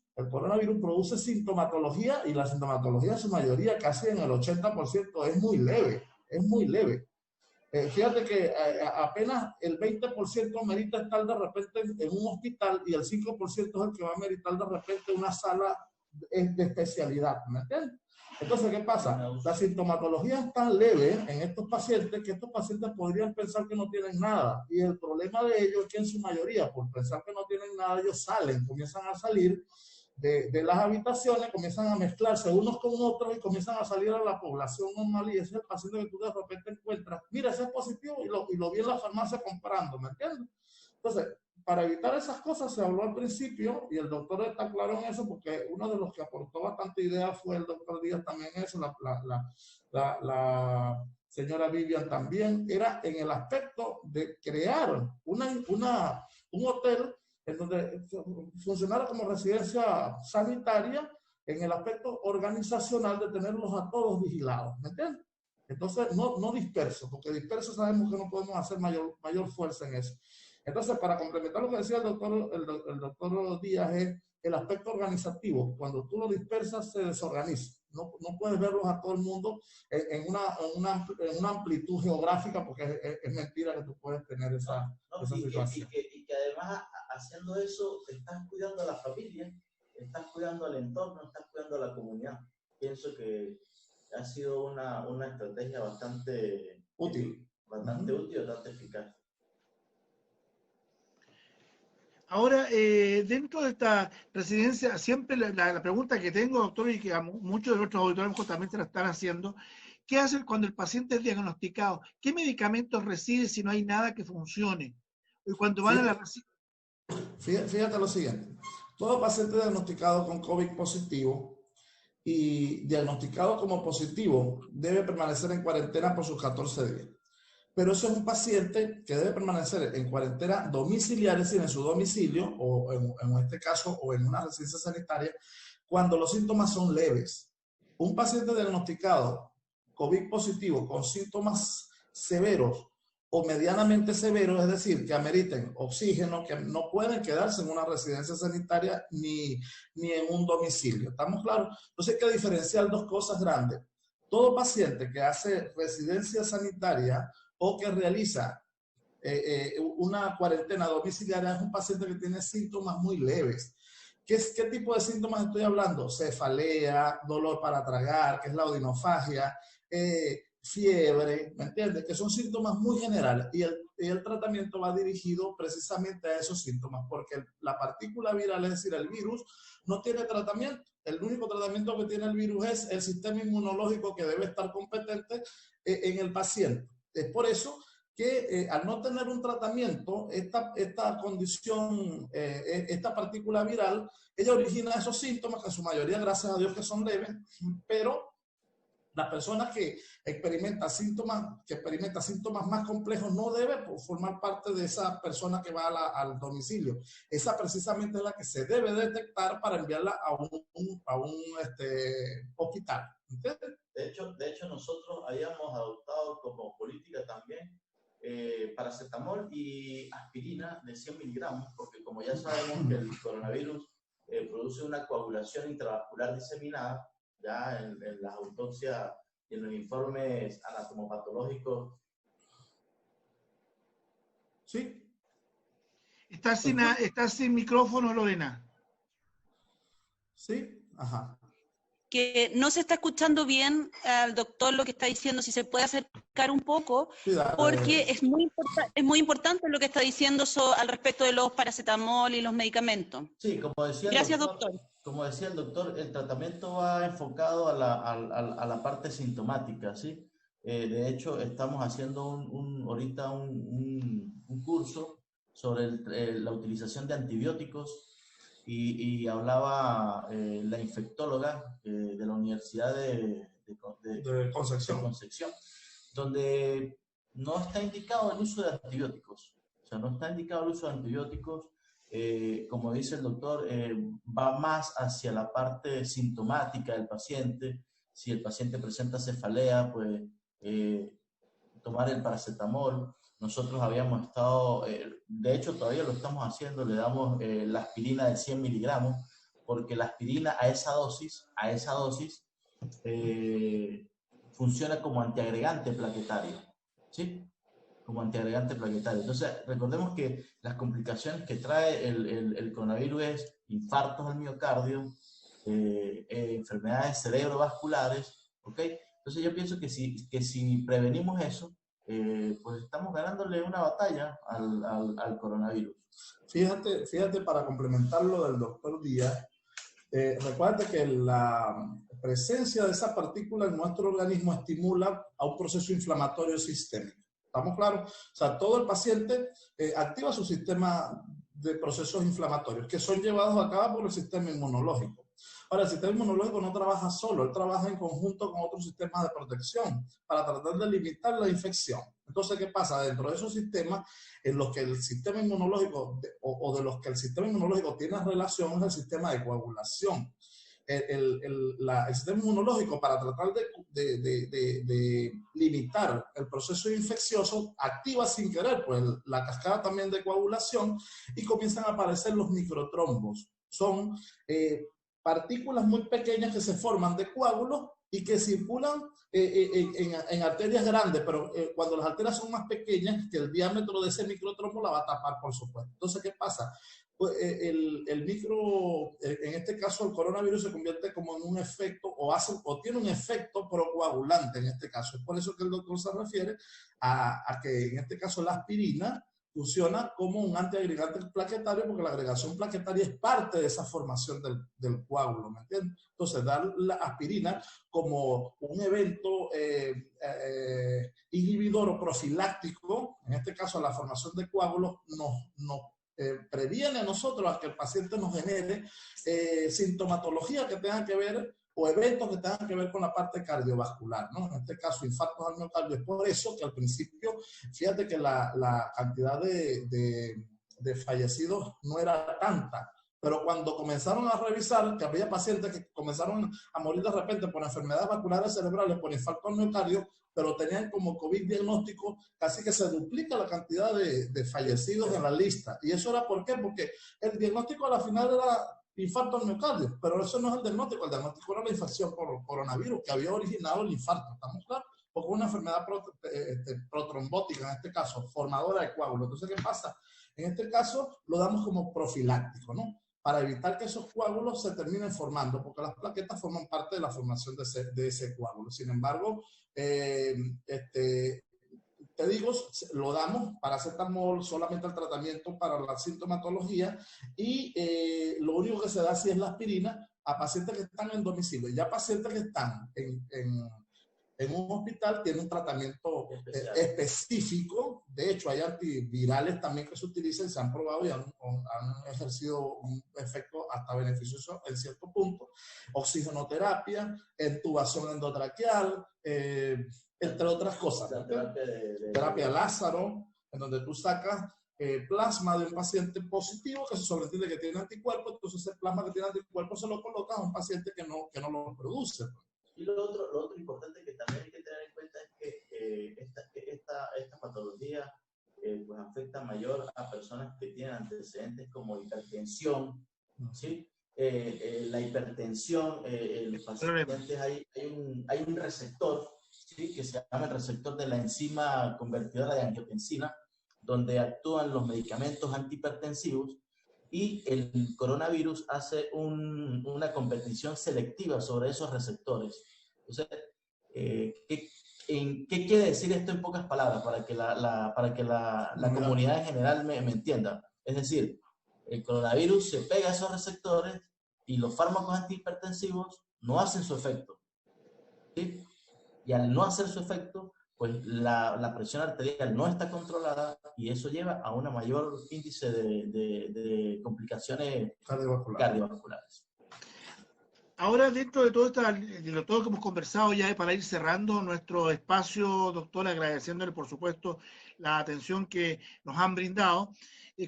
produce sintomatología, y la sintomatología en su mayoría, casi en el 80%, es muy leve, fíjate que apenas el 20% merita estar de repente en un hospital, y el 5% es el que va a meritar de repente una sala de especialidad, ¿me entiendes? Entonces, ¿qué pasa? La sintomatología es tan leve en estos pacientes que estos pacientes podrían pensar que no tienen nada, y el problema de ellos es que en su mayoría, por pensar que no tienen nada, ellos comienzan a salir de las habitaciones, comienzan a mezclarse unos con otros y comienzan a salir a la población normal, y ese es el paciente que tú de repente encuentras, mira, ese es positivo, y lo vi en la farmacia comprando, ¿me entiendes? Entonces, para evitar esas cosas se habló al principio, y el doctor está claro en eso, porque uno de los que aportó bastante idea fue el doctor Díaz también en eso, la señora Vivian también, era en el aspecto de crear un hotel en donde funcionara como residencia sanitaria, en el aspecto organizacional de tenerlos a todos vigilados, ¿me entiendes? Entonces, no dispersos, porque dispersos sabemos que no podemos hacer mayor fuerza en eso. Entonces, para complementar lo que decía el doctor Díaz, es el aspecto organizativo. Cuando tú lo dispersas, se desorganiza. No puedes verlos a todo el mundo en una amplitud geográfica, porque es mentira que tú puedes tener esa situación. Y que además, haciendo eso, estás cuidando a la familia, estás cuidando al entorno, estás cuidando a la comunidad. Pienso que ha sido una estrategia bastante útil, bastante eficaz. Ahora, dentro de esta residencia, siempre la pregunta que tengo, doctor, y que a muchos de nuestros auditores también se la están haciendo, ¿qué hace cuando el paciente es diagnosticado? ¿Qué medicamentos recibe si no hay nada que funcione? Y cuando van a la residencia... Fíjate lo siguiente, todo paciente diagnosticado con COVID positivo y diagnosticado como positivo debe permanecer en cuarentena por sus 14 días. Pero eso es un paciente que debe permanecer en cuarentena domiciliaria, es decir, en su domicilio, o en este caso, o en una residencia sanitaria, cuando los síntomas son leves. Un paciente diagnosticado COVID positivo con síntomas severos o medianamente severos, es decir, que ameriten oxígeno, que no pueden quedarse en una residencia sanitaria ni en un domicilio. ¿Estamos claros? Entonces hay que diferenciar dos cosas grandes. Todo paciente que hace residencia sanitaria o que realiza una cuarentena domiciliaria es un paciente que tiene síntomas muy leves. ¿Qué tipo de síntomas estoy hablando? Cefalea, dolor para tragar, que es la odinofagia, fiebre, ¿me entiendes? Que son síntomas muy generales, y el tratamiento va dirigido precisamente a esos síntomas, porque la partícula viral, es decir, el virus, no tiene tratamiento. El único tratamiento que tiene el virus es el sistema inmunológico, que debe estar competente en el paciente. Es por eso que al no tener un tratamiento, esta condición, esta partícula viral, ella origina esos síntomas, que en su mayoría, gracias a Dios, que son leves, pero las personas que experimentan síntomas más complejos no debe formar parte de esa persona que va al domicilio. Esa precisamente es la que se debe detectar para enviarla a un hospital. ¿Entiendes? De hecho, nosotros habíamos adoptado como política también paracetamol y aspirina de 100 miligramos, porque como ya sabemos que el coronavirus produce una coagulación intravascular diseminada, ya en las autopsias y en los informes anatomopatológicos. Sí. Está sin micrófono, Lorena. Sí, ajá. Que no se está escuchando bien al doctor lo que está diciendo, si se puede acercar un poco, porque es muy importante lo que está diciendo al respecto de los paracetamol y los medicamentos. Sí, como decía Gracias, doctor. Como decía el doctor, el tratamiento va enfocado a la parte sintomática, ¿sí? De hecho, estamos haciendo ahorita un curso sobre la utilización de antibióticos y hablaba la infectóloga de la Universidad de Concepción, donde no está indicado el uso de antibióticos. O sea, no está indicado el uso de antibióticos. Como dice el doctor, va más hacia la parte sintomática del paciente. Si el paciente presenta cefalea, pues tomar el paracetamol. Nosotros habíamos estado, de hecho todavía lo estamos haciendo, le damos la aspirina de 100 miligramos, porque la aspirina a esa dosis funciona como antiagregante plaquetario, ¿sí? Como antiagregante plaquetario. Entonces, recordemos que las complicaciones que trae el coronavirus es infartos al miocardio, enfermedades cerebrovasculares, ¿ok? Entonces yo pienso que si prevenimos eso, pues estamos ganándole una batalla al coronavirus. Fíjate, para complementar lo del doctor Díaz, recuerda que la presencia de esa partícula en nuestro organismo estimula a un proceso inflamatorio sistémico. ¿Estamos claros? O sea, todo el paciente activa su sistema de procesos inflamatorios que son llevados a cabo por el sistema inmunológico. Ahora, el sistema inmunológico no trabaja solo, él trabaja en conjunto con otros sistemas de protección para tratar de limitar la infección. Entonces, ¿qué pasa? Dentro de esos sistemas en los que el sistema inmunológico o de los que el sistema inmunológico tiene relación es el sistema de coagulación. El sistema inmunológico, para tratar de limitar el proceso infeccioso, activa sin querer pues, la cascada también de coagulación y comienzan a aparecer los microtrombos. Son partículas muy pequeñas que se forman de coágulos y que circulan en arterias grandes, pero cuando las arterias son más pequeñas, que el diámetro de ese microtrombo la va a tapar, por supuesto. Entonces, ¿qué pasa? Pues en este caso el coronavirus se convierte como en un efecto o tiene un efecto procoagulante en este caso. Es por eso que el doctor se refiere a que en este caso la aspirina funciona como un antiagregante plaquetario, porque la agregación plaquetaria es parte de esa formación del coágulo, ¿me entiendes? Entonces, dar la aspirina como un evento inhibidor o profiláctico, en este caso la formación de coágulos, nos previene a nosotros a que el paciente nos genere sintomatología que tenga que ver o eventos que tengan que ver con la parte cardiovascular, ¿no? En este caso, infartos al miocardio. Es por eso que al principio, fíjate que la cantidad de fallecidos no era tanta, pero cuando comenzaron a revisar que había pacientes que comenzaron a morir de repente por enfermedades vasculares cerebrales, por infarto al miocardio, pero tenían como COVID diagnóstico, casi que se duplica la cantidad de fallecidos en la lista. ¿Y eso era por qué? Porque el diagnóstico a la final era infarto al miocardio, pero eso no es el diagnóstico era la infección por coronavirus que había originado el infarto, ¿estamos claros? Porque una enfermedad protrombótica, en este caso, formadora de coágulos. Entonces, ¿qué pasa? En este caso, lo damos como profiláctico, ¿no? Para evitar que esos coágulos se terminen formando, porque las plaquetas forman parte de la formación de ese coágulo. Sin embargo, te digo, lo damos paracetamol, solamente el tratamiento para la sintomatología y lo único que se da sí es la aspirina a pacientes que están en domicilio. Ya pacientes que están en un hospital tiene un tratamiento específico. De hecho, hay antivirales también que se utilizan y se han probado y han ejercido un efecto hasta beneficioso en cierto punto. Oxigenoterapia, intubación endotraqueal, entre otras cosas. Terapia Lázaro, en donde tú sacas plasma de un paciente positivo que se sobreentiende que tiene anticuerpos, entonces ese plasma que tiene anticuerpos se lo colocas a un paciente que no lo produce. Y lo otro importante que también hay que tener en cuenta es que esta patología pues afecta mayor a personas que tienen antecedentes como hipertensión, ¿sí? La hipertensión, los pacientes hay un receptor, ¿sí? Que se llama el receptor de la enzima convertidora de angiotensina, donde actúan los medicamentos antihipertensivos, y el coronavirus hace una competición selectiva sobre esos receptores. Entonces, ¿qué quiere decir esto en pocas palabras para que la comunidad en general me entienda? Es decir, el coronavirus se pega a esos receptores y los fármacos antihipertensivos no hacen su efecto, ¿sí? Y al no hacer su efecto, pues la presión arterial no está controlada y eso lleva a un mayor índice de complicaciones cardiovasculares. Ahora, dentro de todo todo que hemos conversado ya, para ir cerrando nuestro espacio, doctora, agradeciéndole, por supuesto, la atención que nos han brindado,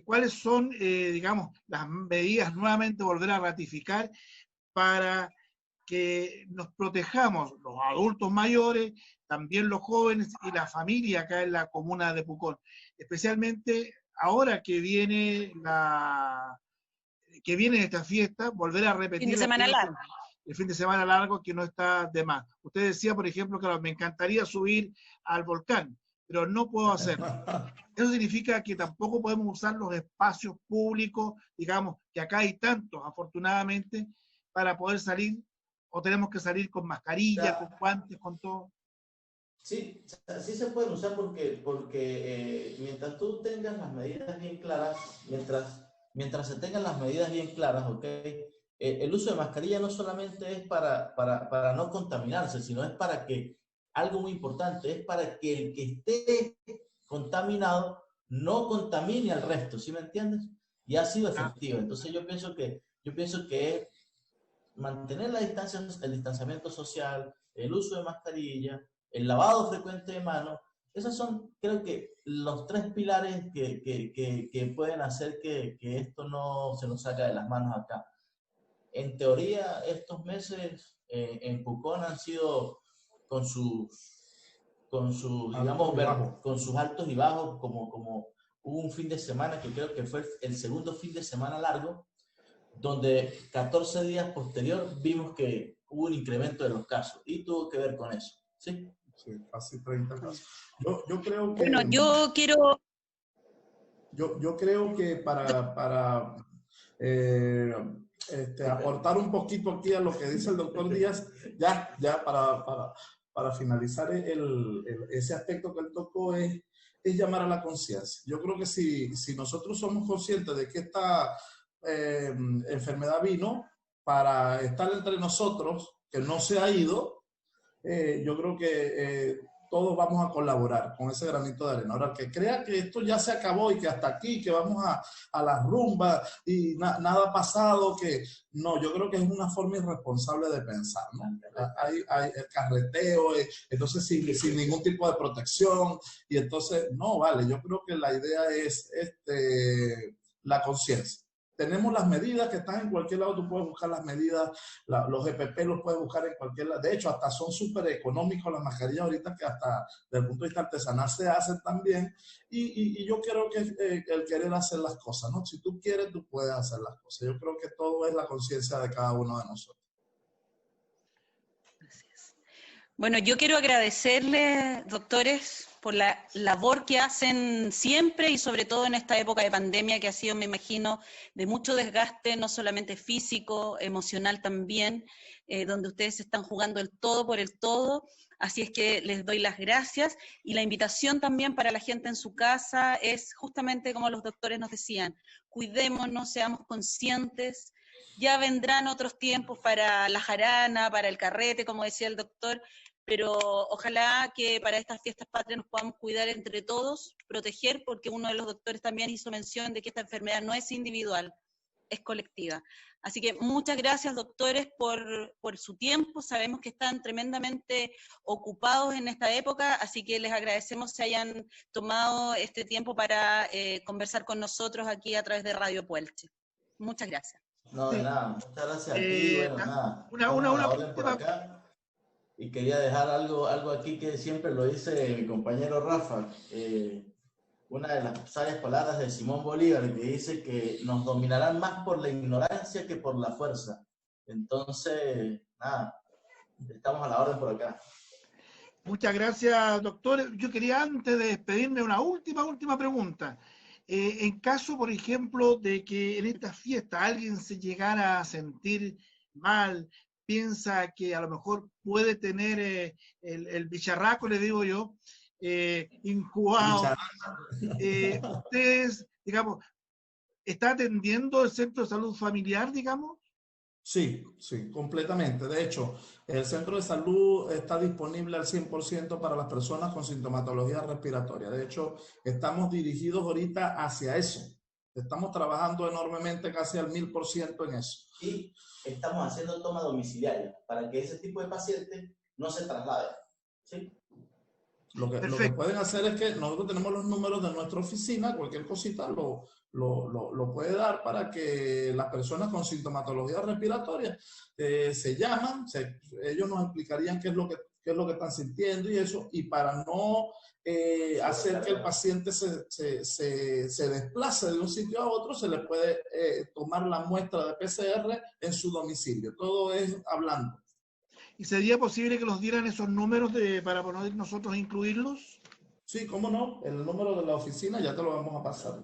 ¿cuáles son, digamos, las medidas nuevamente volver a ratificar para que nos protejamos, los adultos mayores, también los jóvenes y la familia acá en la comuna de Pucón? Especialmente ahora que viene esta fiesta, volver a repetir fin de semana largo. El fin de semana largo, que no está de más. Usted decía, por ejemplo, que me encantaría subir al volcán, pero no puedo hacerlo. Eso significa que tampoco podemos usar los espacios públicos, digamos, que acá hay tantos, afortunadamente, para poder salir, o tenemos que salir con mascarilla, con guantes, con todo. Sí, sí se pueden usar porque mientras tú tengas las medidas bien claras, mientras se tengan las medidas bien claras, ¿ok? El uso de mascarilla no solamente es para no contaminarse, sino es para que, algo muy importante, es para que el que esté contaminado no contamine al resto, ¿sí me entiendes? Y ha sido efectivo. Entonces yo pienso que es mantener el distanciamiento social, el uso de mascarilla, el lavado frecuente de manos. Esos son, creo que, los 3 pilares que pueden hacer que esto no se nos salga de las manos acá. En teoría, estos meses en Pucón han sido con sus altos y bajos, como hubo un fin de semana que creo que fue el segundo fin de semana largo, donde 14 días posterior vimos que hubo un incremento de los casos y tuvo que ver con eso, ¿sí? Sí, casi 30 casos. Yo creo que... Bueno, yo quiero... Yo creo que para aportar un poquito aquí a lo que dice el doctor Díaz, ya para finalizar ese aspecto que él tocó, es llamar a la conciencia. Yo creo que si nosotros somos conscientes de que esta enfermedad vino para estar entre nosotros, que no se ha ido, yo creo que todos vamos a colaborar con ese granito de arena. Ahora, el que crea que esto ya se acabó y que hasta aquí, que vamos a la rumba y nada ha pasado, que no, yo creo que es una forma irresponsable de pensar, ¿no? Hay el carreteo, entonces sin ningún tipo de protección, y entonces, no, vale, yo creo que la idea es la conciencia. Tenemos las medidas que están en cualquier lado, tú puedes buscar las medidas, los EPP los puedes buscar en cualquier lado. De hecho, hasta son súper económicos las mascarillas ahorita, que hasta desde el punto de vista artesanal se hacen también. Y yo creo que el querer hacer las cosas, ¿no? Si tú quieres, tú puedes hacer las cosas. Yo creo que todo es la conciencia de cada uno de nosotros. Gracias. Bueno, yo quiero agradecerles, doctores, por la labor que hacen siempre y sobre todo en esta época de pandemia que ha sido, me imagino, de mucho desgaste, no solamente físico, emocional también, donde ustedes están jugando el todo por el todo. Así es que les doy las gracias, y la invitación también para la gente en su casa es justamente como los doctores nos decían: cuidémonos, seamos conscientes. Ya vendrán otros tiempos para la jarana, para el carrete, como decía el doctor, pero ojalá que para estas fiestas patrias nos podamos cuidar entre todos, proteger, porque uno de los doctores también hizo mención de que esta enfermedad no es individual, es colectiva. Así que muchas gracias, doctores, por su tiempo. Sabemos que están tremendamente ocupados en esta época, así que les agradecemos que hayan tomado este tiempo para conversar con nosotros aquí a través de Radio Puelche. Muchas gracias. No, de nada, muchas gracias a ti. Bueno, nada, una por acá. Y quería dejar algo aquí que siempre lo dice mi compañero Rafa. Una de las sabias palabras de Simón Bolívar, que dice que nos dominarán más por la ignorancia que por la fuerza. Entonces, nada, estamos a la orden por acá. Muchas gracias, doctor. Yo quería, antes de despedirme, una última pregunta. En caso, por ejemplo, de que en esta fiesta alguien se llegara a sentir mal, piensa que a lo mejor puede tener el bicharraco, le digo yo, incubado. Ustedes, digamos, ¿está atendiendo el Centro de Salud Familiar, digamos? Sí, completamente. De hecho, el centro de salud está disponible al 100% para las personas con sintomatología respiratoria. De hecho, estamos dirigidos ahorita hacia eso. Estamos trabajando enormemente, casi al 1000% en eso. Y estamos haciendo toma domiciliaria para que ese tipo de pacientes no se trasladen. ¿Sí? Lo que pueden hacer es que nosotros tenemos los números de nuestra oficina, cualquier cosita lo puede dar para que las personas con sintomatología respiratoria se llaman, ellos nos explicarían qué es lo que están sintiendo y eso, y para no hacer que el paciente se desplace de un sitio a otro, se le puede tomar la muestra de PCR en su domicilio. Todo es hablando. ¿Y sería posible que nos dieran esos números para poder nosotros incluirlos? Sí, cómo no. El número de la oficina ya te lo vamos a pasar.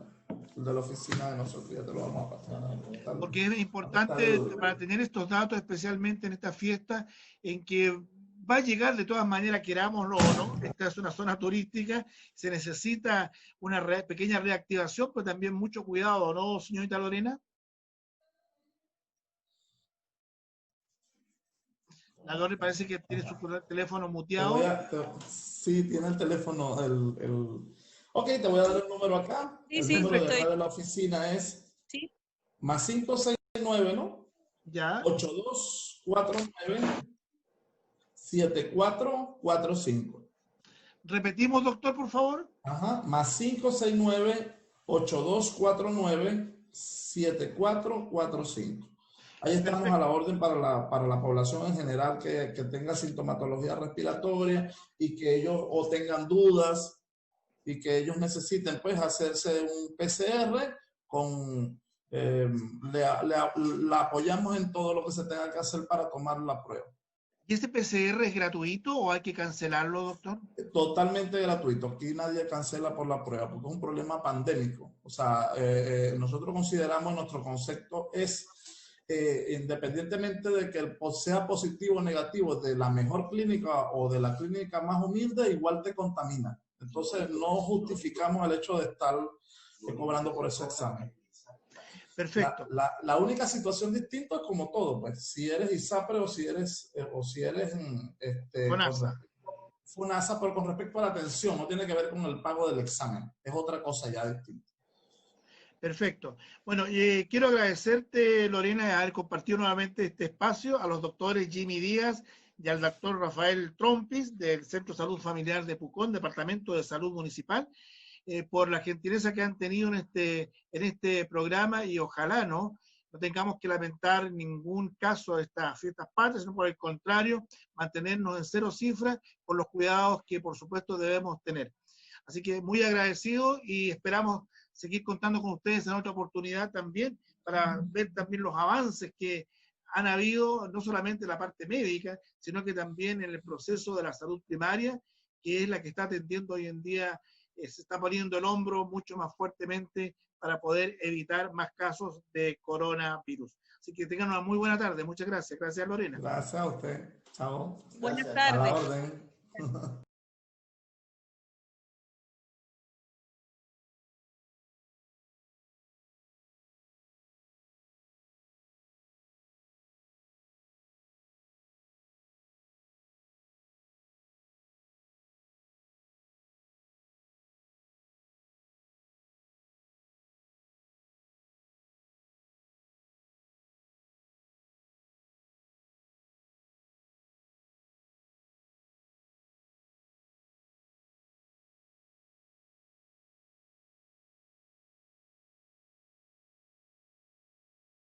El de la oficina de nosotros ya te lo vamos a pasar. Porque es importante para tener estos datos, especialmente en esta fiesta, en que va a llegar de todas maneras, querámoslo o no. Esta es una zona turística, se necesita una pequeña reactivación, pero también mucho cuidado, ¿no, señorita Lorena? La Lore parece que tiene su teléfono muteado. Sí, tiene el teléfono. Ok, te voy a dar el número acá. Sí, el sí, número de acá de la oficina es más 569, ¿no? Ya. 8249-7445. Repetimos, doctor, por favor. Ajá, más 569-8249-7445. Ahí estamos. Perfecto. A la orden para la población en general que tenga sintomatología respiratoria y que ellos o tengan dudas y que ellos necesiten pues hacerse un PCR la apoyamos en todo lo que se tenga que hacer para tomar la prueba. ¿Y este PCR es gratuito o hay que cancelarlo, doctor? Totalmente gratuito. Aquí nadie cancela por la prueba porque es un problema pandémico. O sea, nosotros consideramos, nuestro concepto es independientemente de que sea positivo o negativo de la mejor clínica o de la clínica más humilde, igual te contamina. Entonces no justificamos el hecho de estar cobrando por ese examen. Perfecto. La única situación distinta es como todo, pues si eres ISAPRE o si eres FONASA. FONASA, pero con respecto a la atención, no tiene que ver con el pago del examen, es otra cosa ya distinta. Perfecto. Bueno, quiero agradecerte, Lorena, de haber compartido nuevamente este espacio, a los doctores Jimmy Díaz y al doctor Rafael Trompis del Centro de Salud Familiar de Pucón, Departamento de Salud Municipal, por la gentileza que han tenido en este programa, y ojalá no tengamos que lamentar ningún caso de estas fiestas patrias, sino por el contrario, mantenernos en cero cifras por los cuidados que por supuesto debemos tener. Así que muy agradecido y esperamos seguir contando con ustedes en otra oportunidad también para ver también los avances que han habido, no solamente en la parte médica, sino que también en el proceso de la salud primaria, que es la que está atendiendo hoy en día, se está poniendo el hombro mucho más fuertemente para poder evitar más casos de coronavirus. Así que tengan una muy buena tarde. Muchas gracias. Gracias, Lorena. Gracias a usted. Chao. Buenas tardes. A la orden.